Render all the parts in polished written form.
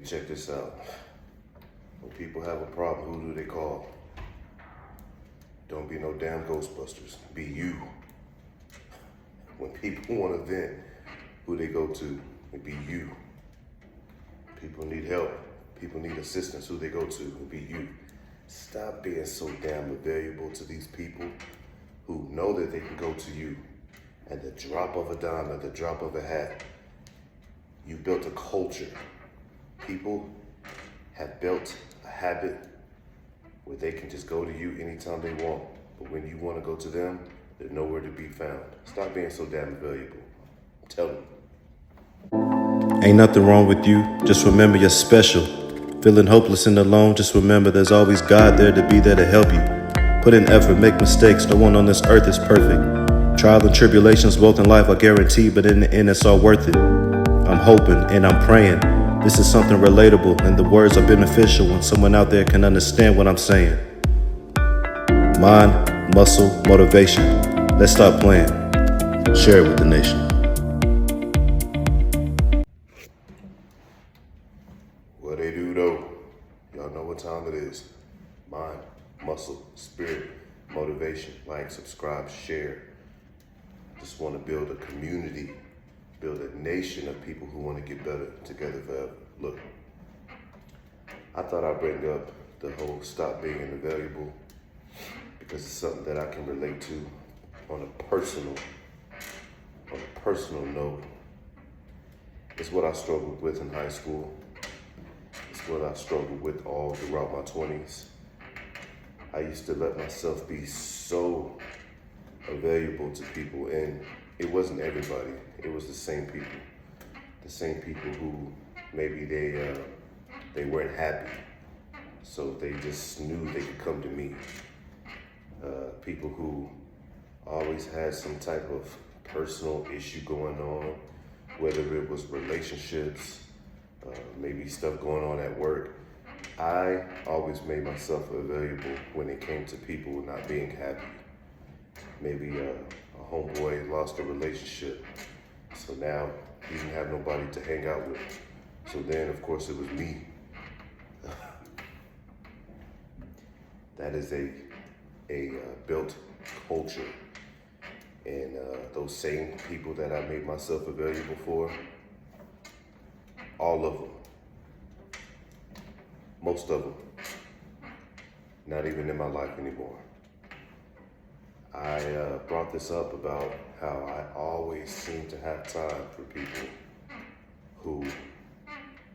check this out. When people have a problem, who do they call? Don't be no damn Ghostbusters. Be you. When people want to vent, who they go to? It be you. People need help. People need assistance. Who they go to? It be you. Stop being so damn available to these people who know that they can go to you at the drop of a dime, at the drop of a hat. You built a culture. People have built a habit where they can just go to you anytime they want. But when you want to go to them, they're nowhere to be found. Stop being so damn valuable. Tell them. Ain't nothing wrong with you, just remember you're special. Feeling hopeless and alone, just remember there's always God there to be there to help you. Put in effort, make mistakes, no one on this earth is perfect. Trials and tribulations both in life are guaranteed, but in the end it's all worth it. I'm hoping and I'm praying this is something relatable and the words are beneficial when someone out there can understand what I'm saying. Mind, muscle, motivation. Let's stop playing. Share it with the nation. What they do though, y'all know what time it is. Mind, muscle, spirit, motivation. Like, subscribe, share. Just want to build a community, build a nation of people who want to get better together forever. Look, I thought I'd bring up the whole stop being invaluable because it's something that I can relate to on a personal note. It's what I struggled with in high school. It's what I struggled with all throughout my 20s. I used to let myself be so available to people, and it wasn't everybody. It was the same people who maybe they weren't happy, so they just knew they could come to me. People who always had some type of personal issue going on, whether it was relationships, maybe stuff going on at work. I always made myself available when it came to people not being happy. Maybe a homeboy lost a relationship, so now he didn't have nobody to hang out with. So then, of course, it was me. That is a built culture. And those same people that I made myself available for, all of them, most of them, not even in my life anymore. I brought this up about how I always seem to have time for people who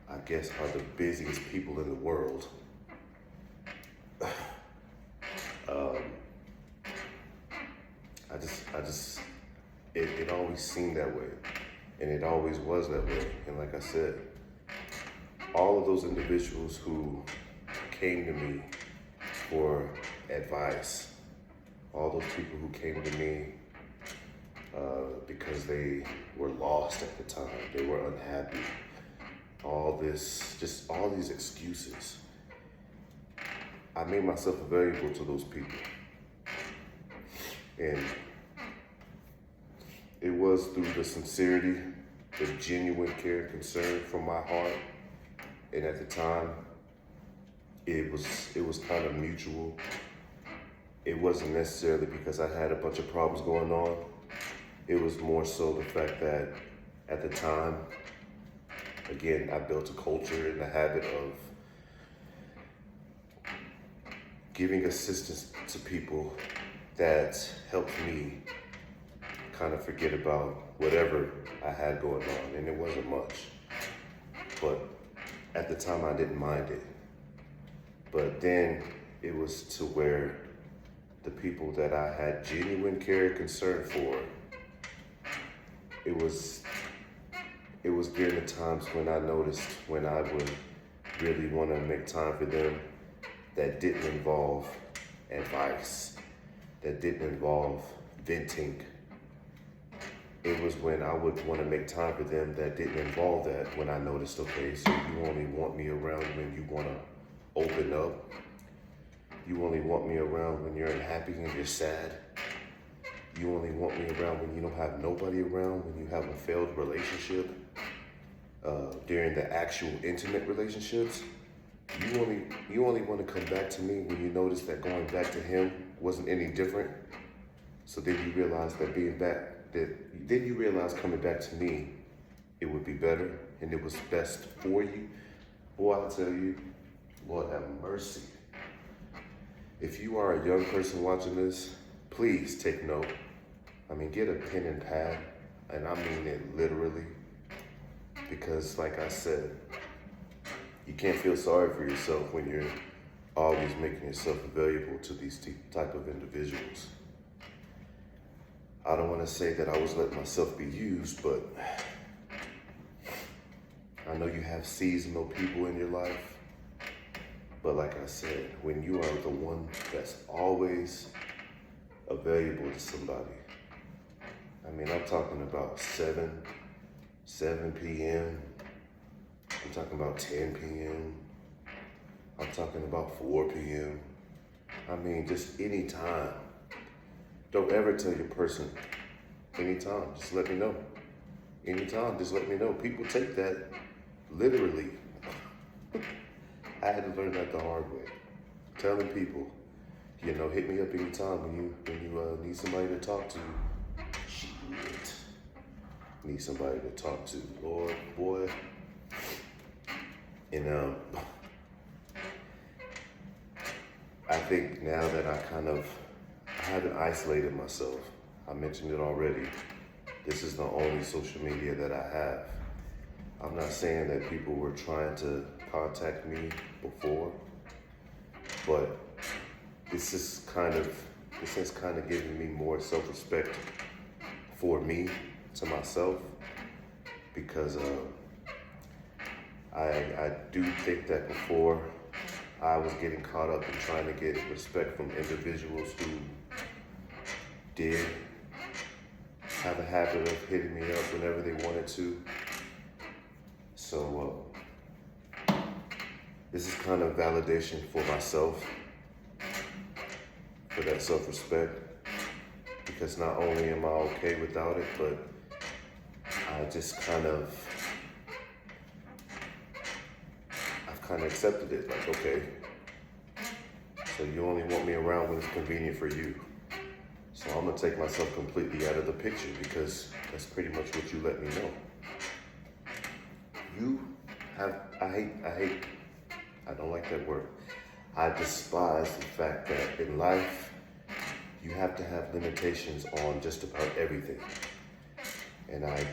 I guess are the busiest people in the world. It always seemed that way, and it always was that way. And like I said, all of those individuals who came to me for advice, all those people who came to me because they were lost at the time, they were unhappy, all these excuses. I made myself available to those people. And it was through the sincerity, the genuine care and concern from my heart. And at the time, it was kind of mutual. It wasn't necessarily because I had a bunch of problems going on. It was more so the fact that at the time, again, I built a culture and a habit of giving assistance to people that helped me kind of forget about whatever I had going on, and it wasn't much. But at the time, I didn't mind it. But then it was to where the people that I had genuine care and concern for, it was during the times when I noticed when I would really want to make time for them that didn't involve advice, that didn't involve venting. It was when I would want to make time for them that didn't involve that, when I noticed, okay, so you only want me around when you want to open up. You only want me around when you're unhappy and you're sad. You only want me around when you don't have nobody around, when you have a failed relationship. during the actual intimate relationships, you only want to come back to me when you notice that going back to him wasn't any different. So then you realize then you realize coming back to me, it would be better and it was best for you. Boy, I'll tell you, Lord have mercy. If you are a young person watching this, please take note. I mean, get a pen and pad, and I mean it literally. Because like I said, you can't feel sorry for yourself when you're always making yourself available to these type of individuals. I don't want to say that I was letting myself be used, but I know you have seasonal people in your life. But like I said, when you are the one that's always available to somebody, I mean, I'm talking about 7 p.m., I'm talking about 10 p.m., I'm talking about 4 p.m. I mean, just any time. Don't ever tell your person, anytime, just let me know. Anytime, just let me know. People take that literally. I had to learn that the hard way. Telling people, hit me up anytime when you need somebody to talk to. Shit. Need somebody to talk to, Lord, boy. And I think now that I haven't isolated myself. I mentioned it already. This is the only social media that I have. I'm not saying that people were trying to contact me before, but this has kind of given me more self-respect for me, to myself, because I do think that before I was getting caught up in trying to get respect from individuals who did have a habit of hitting me up whenever they wanted to. So this is kind of validation for myself, for that self-respect, because not only am I okay without it, but I've kind of accepted it. Like, okay, so you only want me around when it's convenient for you. So I'm gonna take myself completely out of the picture, because that's pretty much what you let me know. I don't like that word. I despise the fact that in life, you have to have limitations on just about everything. And I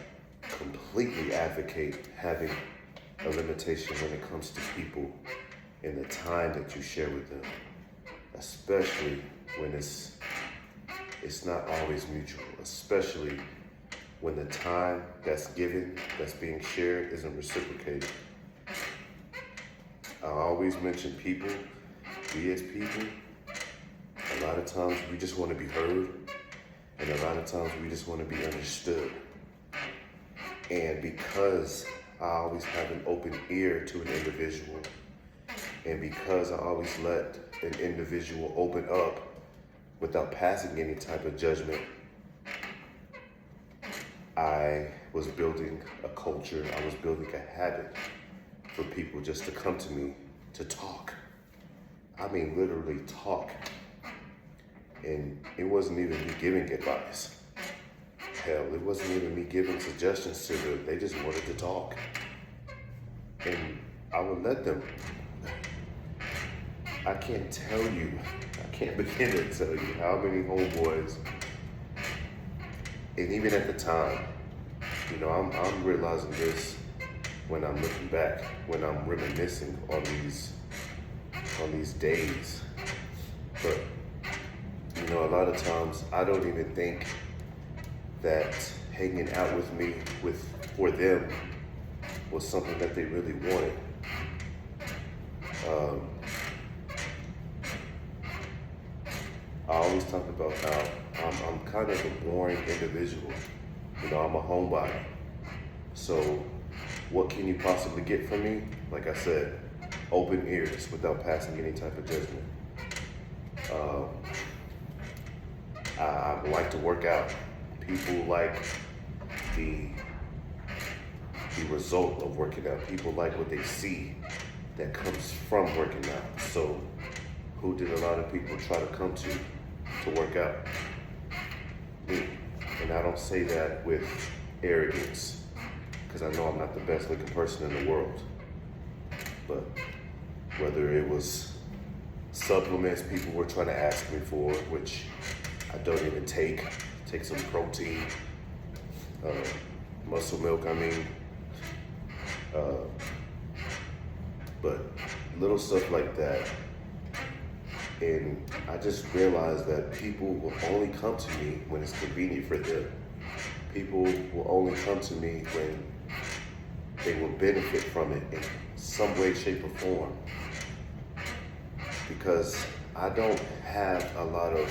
completely advocate having a limitation when it comes to people and the time that you share with them, especially when it's not always mutual, especially when the time that's given, that's being shared, isn't reciprocated. I always mention people. We as people, a lot of times we just want to be heard, and a lot of times we just want to be understood. And because I always have an open ear to an individual, and because I always let an individual open up without passing any type of judgment, I was building a culture, I was building a habit for people just to come to me to talk. I mean, literally talk. And it wasn't even me giving advice. Hell, it wasn't even me giving suggestions to them. They just wanted to talk. And I would let them. I can't begin to tell you how many homeboys, and even at the time, I'm realizing this when I'm looking back, when I'm reminiscing on these days. But a lot of times I don't even think that hanging out with me for them was something that they really wanted. I always talk about how I'm kind of a boring individual. I'm a homebody. So what can you possibly get from me? Like I said, open ears without passing any type of judgment. I like to work out. People like the the result of working out. People like what they see that comes from working out. So who did a lot of people try to come to work out? Me. And I don't say that with arrogance, because I know I'm not the best looking person in the world. But whether it was supplements people were trying to ask me for, which I don't even take some protein, muscle milk, but little stuff like that. And I just realized that people will only come to me when it's convenient for them. People will only come to me when they will benefit from it in some way, shape, or form. Because I don't have a lot of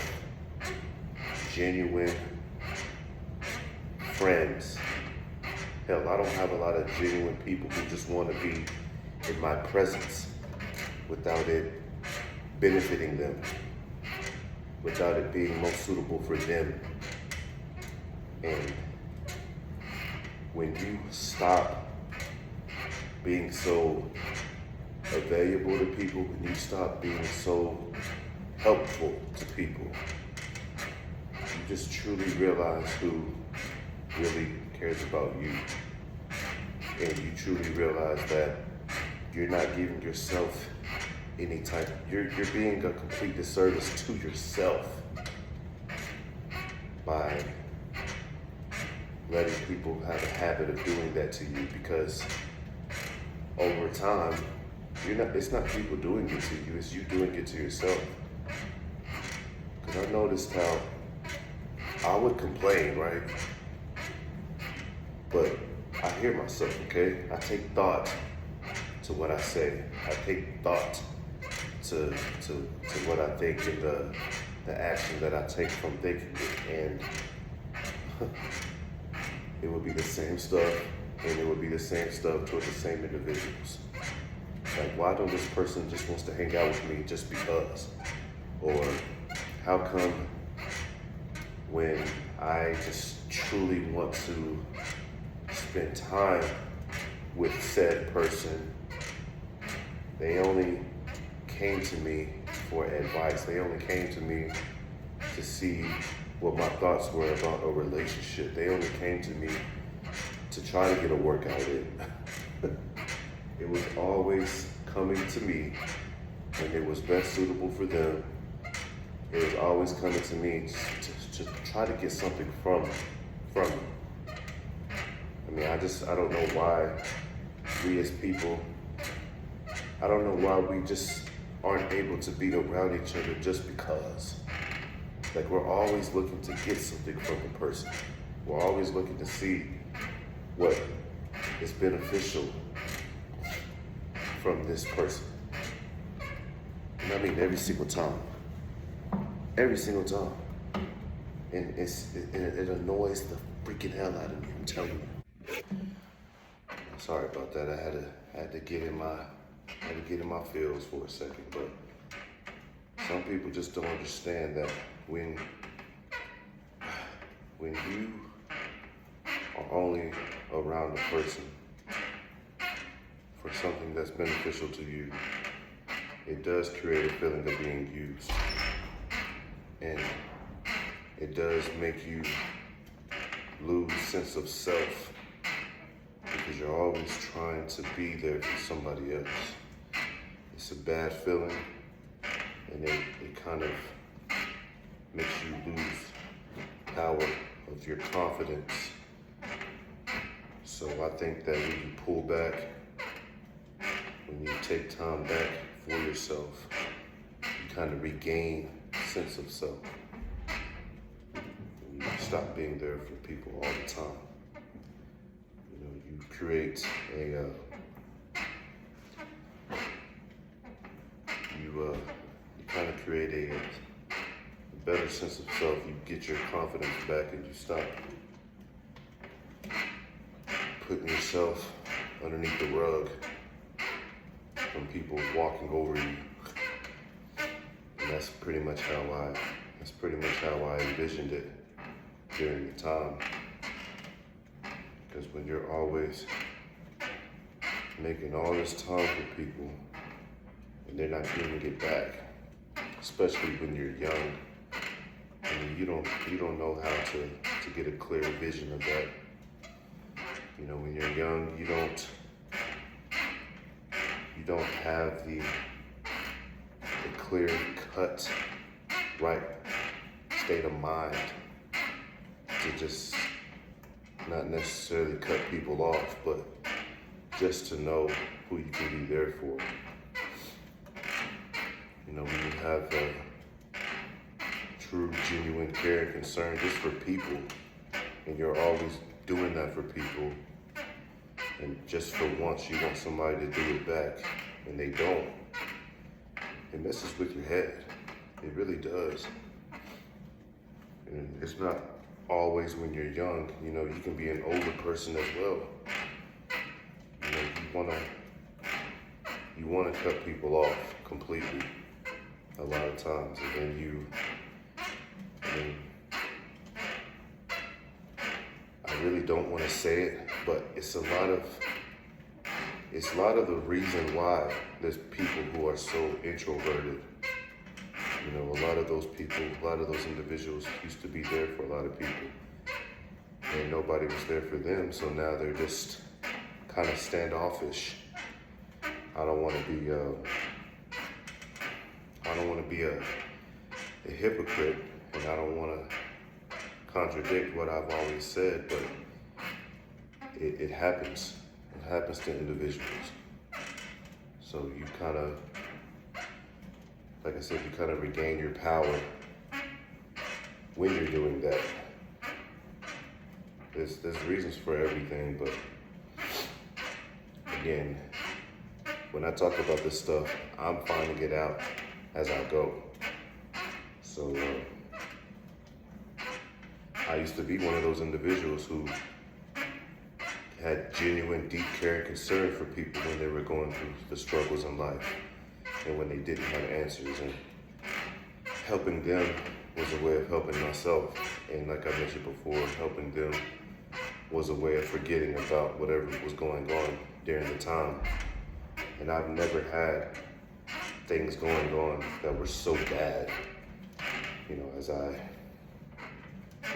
genuine friends. Hell, I don't have a lot of genuine people who just want to be in my presence without it benefiting them, without it being most suitable for them. And when you stop being so valuable to people, when you stop being so helpful to people, you just truly realize who really cares about you. And you truly realize that you're not giving yourself any type, you're being a complete disservice to yourself by letting people have a habit of doing that to you, because over time, it's not people doing it to you, it's you doing it to yourself. Because I noticed how I would complain, right? But I hear myself, okay? I take thought to what I say. I take thought to what I think and the action that I take from thinking it. And it would be the same stuff, and it would be the same stuff toward the same individuals. Like, why don't this person just wants to hang out with me just because? Or how come when I just truly want to spend time with said person, they only came to me for advice. They only came to me to see what my thoughts were about a relationship. They only came to me to try to get a workout in. It was always coming to me when it was best suitable for them. It was always coming to me to try to get something from me. I mean, I don't know why we as people, I don't know why we just aren't able to be around each other just because. Like, we're always looking to get something from a person. We're always looking to see what is beneficial from this person. And I mean every single time. Every single time. And it annoys the freaking hell out of me, I'm telling you. Sorry about that. I had to get in my feels for a second, but some people just don't understand that when you are only around a person for something that's beneficial to you, it does create a feeling of being used. And it does make you lose sense of self, because you're always trying to be there for somebody else. It's a bad feeling, and it kind of makes you lose power of your confidence. So I think that when you pull back, when you take time back for yourself, you kind of regain sense of self. You stop being there for people all the time. You know, you create you kind of create a better sense of self. You get your confidence back, and you stop putting yourself underneath the rug from people walking over you. And that's pretty much how I envisioned it during the time. Because when you're always making all this time for people and they're not giving it back, especially when you're young. I mean, you don't know how to get a clear vision of that. You know, when you're young, you don't have the clear cut, right state of mind to just not necessarily cut people off, but just to know who you can be there for. You know, when you have a true, genuine care and concern just for people, and you're always doing that for people, and just for once you want somebody to do it back, and they don't, it messes with your head. It really does. And it's not always when you're young. You know, you can be an older person as well. You know, you wanna cut people off completely a lot of times, and then I really don't want to say it, but it's a lot of the reason why there's people who are so introverted. You know, a lot of those people, a lot of those individuals used to be there for a lot of people, and nobody was there for them, so now they're just kind of standoffish. I don't want to be a hypocrite, and I don't want to contradict what I've always said, but it happens. It happens to individuals. So you kind of, like I said, you kind of regain your power when you're doing that. There's reasons for everything, but again, when I talk about this stuff, I'm finding it out as I go. So I used to be one of those individuals who had genuine, deep care and concern for people when they were going through the struggles in life and when they didn't have answers. And helping them was a way of helping myself. And like I mentioned before, helping them was a way of forgetting about whatever was going on during the time. And I've never had things going on that were so bad. You know, as I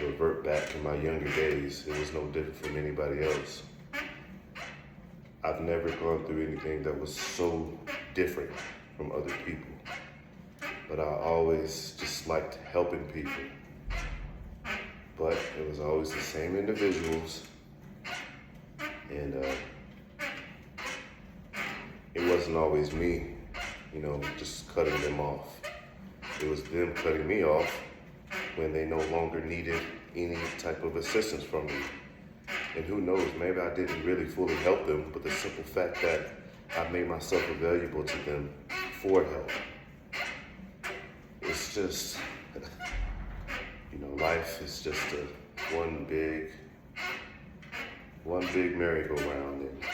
revert back to my younger days, it was no different from anybody else. I've never gone through anything that was so different from other people, but I always just liked helping people. But it was always the same individuals, and it wasn't always me, you know, just cutting them off. It was them cutting me off when they no longer needed any type of assistance from me. And who knows, maybe I didn't really fully help them, but the simple fact that I made myself available to them for help. It's just, you know, life is just one big merry-go-round. And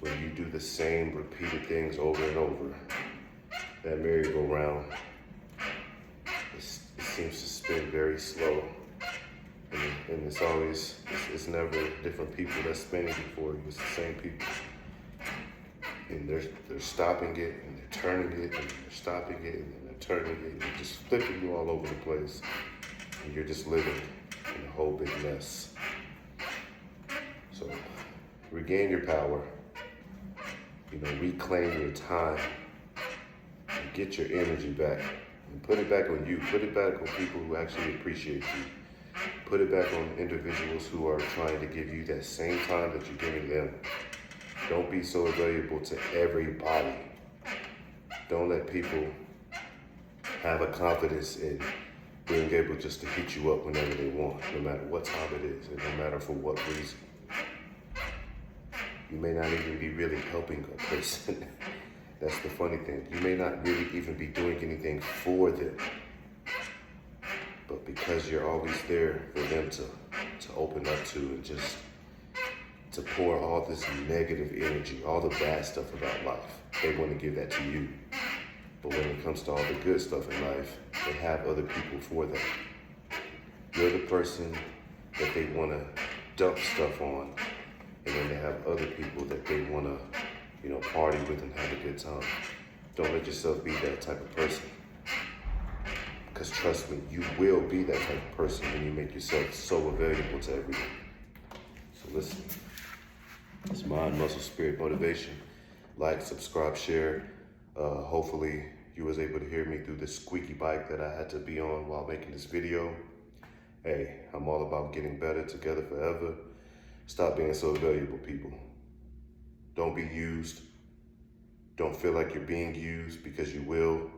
when you do the same repeated things over and over, that merry-go-round, it seems to spin very slow. And it's never different people that's spinning it for you. It's the same people. And they're stopping it, and they're turning it, and they're stopping it, and they're turning it, and they're just flipping you all over the place. And you're just living in a whole big mess. So regain your power. You know, reclaim your time. And get your energy back. And put it back on you. Put it back on people who actually appreciate you. Put it back on individuals who are trying to give you that same time that you're giving them. Don't be so available to everybody. Don't let people have a confidence in being able just to hit you up whenever they want, no matter what time it is, and no matter for what reason. You may not even be really helping a person. That's the funny thing. You may not really even be doing anything for them. But because you're always there for them to open up to, and just to pour all this negative energy, all the bad stuff about life, they want to give that to you. But when it comes to all the good stuff in life, they have other people for that. You're the person that they want to dump stuff on and then they have other people that they want to, party with and have a good time. Don't let yourself be that type of person. Because trust me, you will be that type of person when you make yourself so available to everyone. So listen, it's mind, muscle, spirit, motivation. Like, subscribe, share. Hopefully you was able to hear me through this squeaky bike that I had to be on while making this video. Hey, I'm all about getting better together forever. Stop being so valuable, people. Don't be used. Don't feel like you're being used, because you will.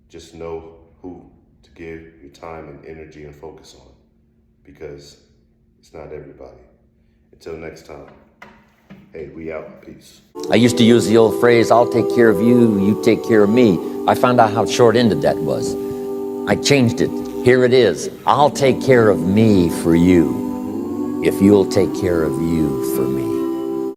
Just know who to give your time and energy and focus on, because it's not everybody. Until next time, hey, we out. Peace. I used to use the old phrase, I'll take care of you, you take care of me. I found out how short-ended that was. I changed it. Here it is. I'll take care of me for you if you'll take care of you for me.